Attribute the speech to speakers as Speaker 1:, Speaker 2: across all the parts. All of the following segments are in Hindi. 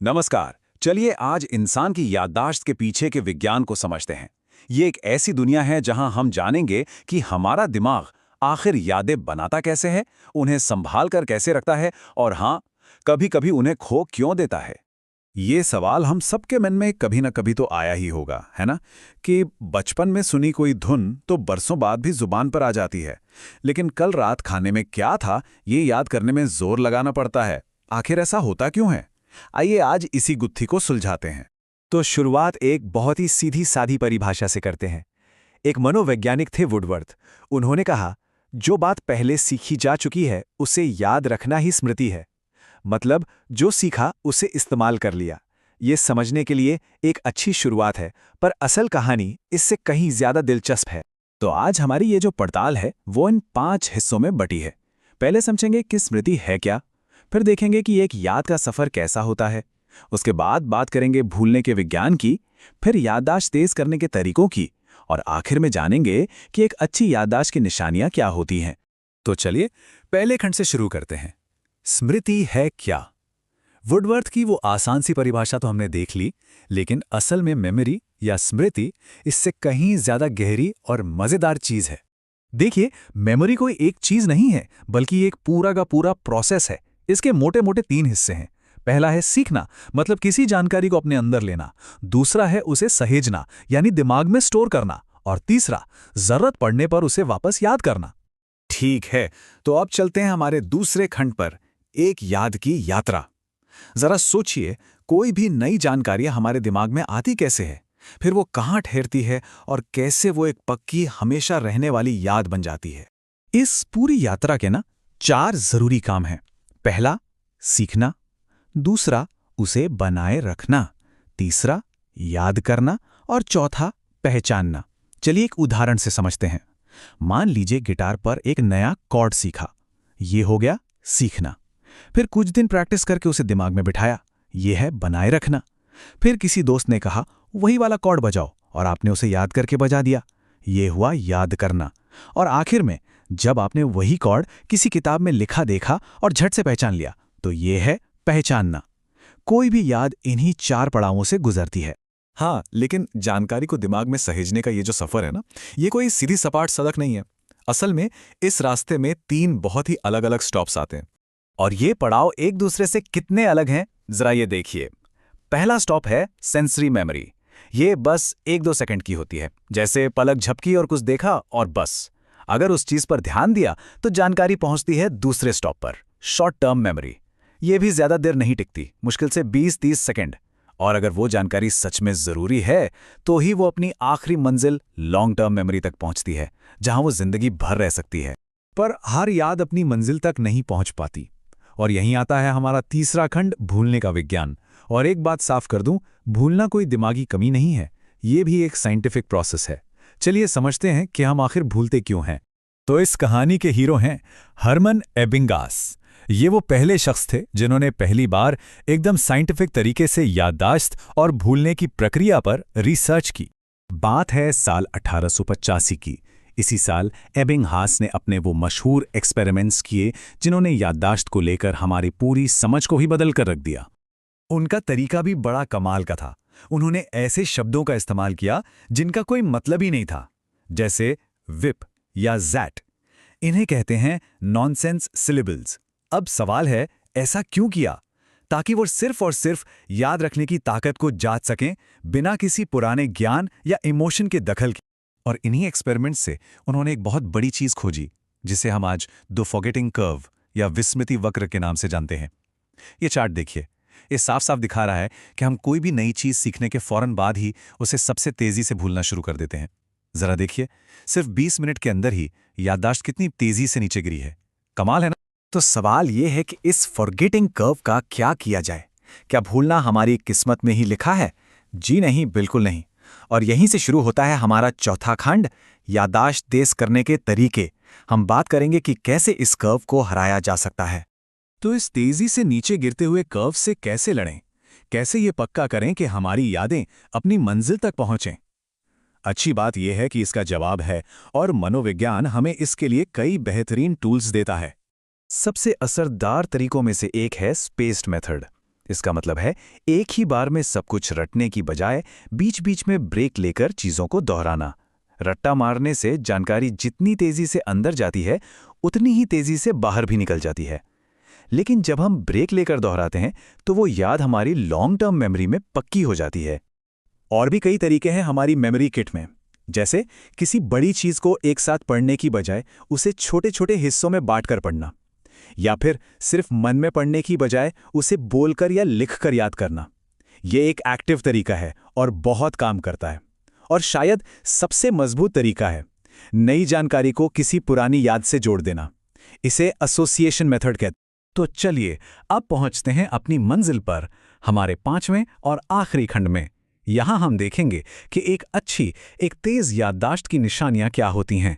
Speaker 1: नमस्कार। चलिए आज इंसान की याददाश्त के पीछे के विज्ञान को समझते हैं। ये एक ऐसी दुनिया है जहां हम जानेंगे कि हमारा दिमाग आखिर यादें बनाता कैसे है, उन्हें संभाल कर कैसे रखता है और हाँ, कभी-कभी उन्हें खो क्यों देता है।
Speaker 2: ये सवाल हम सबके मन में कभी ना कभी तो आया ही होगा, है ना? कि बचपन में सुनी कोई धुन तो बरसों बाद भी जुबान पर आ जाती है, लेकिन कल रात खाने में क्या था ये याद करने में जोर लगाना पड़ता है। आखिर ऐसा होता क्यों है? आइए आज इसी गुत्थी को सुलझाते हैं।
Speaker 3: तो शुरुआत एक बहुत ही सीधी सादी परिभाषा से करते हैं। एक मनोवैज्ञानिक थे वुडवर्थ। उन्होंने कहा, जो बात पहले सीखी जा चुकी है उसे याद रखना ही स्मृति है। मतलब जो सीखा उसे इस्तेमाल कर लिया। ये समझने के लिए एक अच्छी शुरुआत है, पर असल कहानी इससे कहीं ज्यादा दिलचस्प है। तो आज हमारी ये जो पड़ताल है वो इन 5 हिस्सों में बटी है। पहले समझेंगे कि स्मृति है क्या, फिर देखेंगे कि एक याद का सफर कैसा होता है, उसके बाद बात करेंगे भूलने के विज्ञान की, फिर याददाश्त तेज करने के तरीकों की, और आखिर में जानेंगे कि एक अच्छी याददाश्त की निशानियां क्या होती हैं।
Speaker 2: तो चलिए पहले खंड से शुरू करते हैं। स्मृति है क्या? वुडवर्थ की वो आसान सी परिभाषा तो हमने देख ली, लेकिन असल में मेमोरी या स्मृति इससे कहीं ज्यादा गहरी और मजेदार चीज है। देखिए, मेमोरी कोई एक चीज नहीं है, बल्कि एक पूरा का पूरा प्रोसेस है। इसके मोटे मोटे 3 हिस्से हैं। पहला है सीखना, मतलब किसी जानकारी को अपने अंदर लेना। दूसरा है उसे सहेजना, यानी दिमाग में स्टोर करना। और तीसरा, जरूरत पड़ने पर उसे वापस याद करना। ठीक है, तो अब चलते हैं हमारे दूसरे खंड पर, एक याद की यात्रा। जरा सोचिए, कोई भी नई जानकारी हमारे दिमाग में आती कैसे है, फिर वो कहाँ ठहरती है और कैसे वो एक पक्की हमेशा रहने वाली याद बन जाती है। इस पूरी यात्रा के 4 जरूरी काम हैं। पहला, सीखना। दूसरा, उसे बनाए रखना। तीसरा, याद करना। और चौथा, पहचानना। चलिए एक उदाहरण से समझते हैं। मान लीजिए गिटार पर एक नया कॉर्ड सीखा, ये हो गया सीखना। फिर कुछ दिन प्रैक्टिस करके उसे दिमाग में बिठाया, ये है बनाए रखना। फिर किसी दोस्त ने कहा वही वाला कॉर्ड बजाओ, और आपने उसे याद करके बजा दिया, ये हुआ याद करना। और आखिर में जब आपने वही कॉर्ड किसी किताब में लिखा देखा और झट से पहचान लिया, तो ये है पहचानना। कोई भी याद इन्हीं 4 पड़ावों से गुजरती है। हाँ, लेकिन जानकारी को दिमाग में सहेजने का ये जो सफर है ये कोई सीधी सपाट सड़क नहीं है। असल में इस रास्ते में 3 बहुत ही अलग अलग स्टॉप्स आते हैं। और ये पड़ाव एक दूसरे से कितने अलग हैं, जरा ये देखिए। पहला स्टॉप है सेंसरी मेमोरी। ये बस 1-2 सेकंड की होती है, जैसे पलक झपकी और कुछ देखा और बस। अगर उस चीज पर ध्यान दिया तो जानकारी पहुंचती है दूसरे स्टॉप पर, शॉर्ट टर्म मेमोरी। ये भी ज्यादा देर नहीं टिकती, मुश्किल से 20-30 सेकंड। और अगर वो जानकारी सच में जरूरी है तो ही वो अपनी आखिरी मंजिल लॉन्ग टर्म मेमोरी तक पहुंचती है, जहां वो जिंदगी भर रह सकती है। पर हर याद अपनी मंजिल तक नहीं पहुंच पाती। और यहीं आता है हमारा तीसरा खंड, भूलने का विज्ञान। और एक बात साफ कर दूं, भूलना कोई दिमागी कमी नहीं है, ये भी एक साइंटिफिक प्रोसेस है। चलिए समझते हैं कि हम आखिर भूलते क्यों हैं। तो इस कहानी के हीरो हैं हरमन एबिंगास। ये वो पहले शख्स थे जिन्होंने पहली बार एकदम साइंटिफिक तरीके से याददाश्त और भूलने की प्रक्रिया पर रिसर्च की। बात है साल 1885 की। इसी साल एबिंगहास ने अपने वो मशहूर एक्सपेरिमेंट्स किए जिन्होंने याददाश्त को लेकर हमारी पूरी समझ को ही बदल कर रख दिया। उनका तरीका भी बड़ा कमाल का था। उन्होंने ऐसे शब्दों का इस्तेमाल किया जिनका कोई मतलब ही नहीं था, जैसे विप या जैट। इन्हें कहते हैं नॉनसेंस सिलेबल्स। अब सवाल है, ऐसा क्यों किया? ताकि वो सिर्फ और सिर्फ याद रखने की ताकत को जांच सकें, बिना किसी पुराने ज्ञान या इमोशन के दखल के। और इन्हीं एक्सपेरिमेंट्स से उन्होंने एक बहुत बड़ी चीज खोजी, जिसे हम आज द फॉरगेटिंग कर्व या विस्मृति वक्र के नाम से जानते हैं। ये चार्ट देखिए, ये साफ साफ दिखा रहा है कि हम कोई भी नई चीज सीखने के फौरन बाद ही उसे सबसे तेजी से भूलना शुरू कर देते हैं। जरा देखिए, सिर्फ 20 मिनट के अंदर ही याददाश्त कितनी तेजी से नीचे गिरी है। कमाल है ना? तो सवाल यह है कि इस फॉरगेटिंग कर्व का क्या किया जाए? क्या भूलना हमारी किस्मत में ही लिखा है? जी नहीं, बिल्कुल नहीं। और यहीं से शुरू होता है हमारा चौथा खंड, याददाश्त तेज करने के तरीके। हम बात करेंगे कि कैसे इस कर्व को हराया जा सकता है। तो इस तेजी से नीचे गिरते हुए कर्व से कैसे लड़ें? कैसे ये पक्का करें कि हमारी यादें अपनी मंजिल तक पहुंचें? अच्छी बात यह है कि इसका जवाब है, और मनोविज्ञान हमें इसके लिए कई बेहतरीन टूल्स देता है। सबसे असरदार तरीकों में से एक है स्पेस्ड मेथड।
Speaker 3: इसका मतलब है एक ही बार में सब कुछ रटने की बजाय बीच बीच में ब्रेक लेकर चीजों को दोहराना। रट्टा मारने से जानकारी जितनी तेजी से अंदर जाती है उतनी ही तेजी से बाहर भी निकल जाती है। लेकिन जब हम ब्रेक लेकर दोहराते हैं तो वो याद हमारी लॉन्ग टर्म मेमोरी में पक्की हो जाती है। और भी कई तरीके हैं हमारी मेमोरी किट में, जैसे किसी बड़ी चीज को एक साथ पढ़ने की बजाय उसे छोटे छोटे हिस्सों में बांटकर पढ़ना, या फिर सिर्फ मन में पढ़ने की बजाय उसे बोलकर या लिखकर याद करना। ये एक एक्टिव तरीका है और बहुत काम करता है। और शायद सबसे मजबूत तरीका है नई जानकारी को किसी पुरानी याद से जोड़ देना। इसे एसोसिएशन मेथड कहते हैं।
Speaker 2: तो चलिए अब पहुंचते हैं अपनी मंजिल पर, हमारे 5वें और आखिरी खंड में। यहां हम देखेंगे कि एक तेज याददाश्त की निशानियां क्या होती हैं।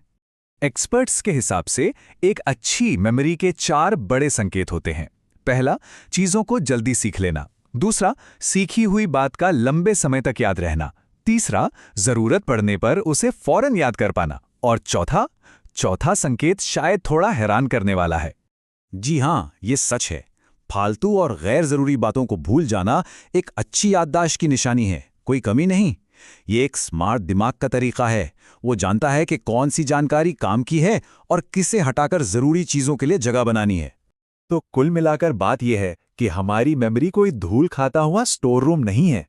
Speaker 2: एक्सपर्ट्स के हिसाब से एक अच्छी मेमोरी के 4 बड़े संकेत होते हैं। पहला, चीजों को जल्दी सीख लेना। दूसरा, सीखी हुई बात का लंबे समय तक याद रहना। तीसरा, जरूरत पड़ने पर उसे फौरन याद कर पाना। और चौथा संकेत शायद थोड़ा हैरान करने वाला है।
Speaker 1: जी हाँ, ये सच है। फालतू और गैर जरूरी बातों को भूल जाना एक अच्छी याददाश्त की निशानी है, कोई कमी नहीं। ये एक स्मार्ट दिमाग का तरीका है। वो जानता है कि कौन सी जानकारी काम की है और किसे हटाकर जरूरी चीजों के लिए जगह बनानी है।
Speaker 3: तो कुल मिलाकर बात यह है कि हमारी मेमोरी कोई धूल खाता हुआ स्टोर रूम नहीं है।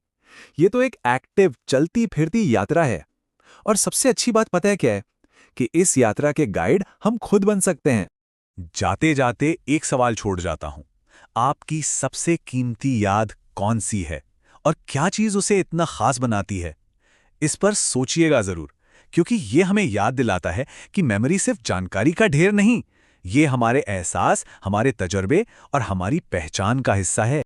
Speaker 3: ये तो एक एक्टिव, चलती फिरती यात्रा है। और सबसे अच्छी बात पता है क्या है? कि इस यात्रा के गाइड हम खुद बन सकते हैं।
Speaker 1: जाते जाते एक सवाल छोड़ जाता हूं। आपकी सबसे कीमती याद कौन सी है और क्या चीज उसे इतना खास बनाती है? इस पर सोचिएगा जरूर, क्योंकि ये हमें याद दिलाता है कि मेमोरी सिर्फ जानकारी का ढेर नहीं, ये हमारे एहसास, हमारे तजुर्बे और हमारी पहचान का हिस्सा है।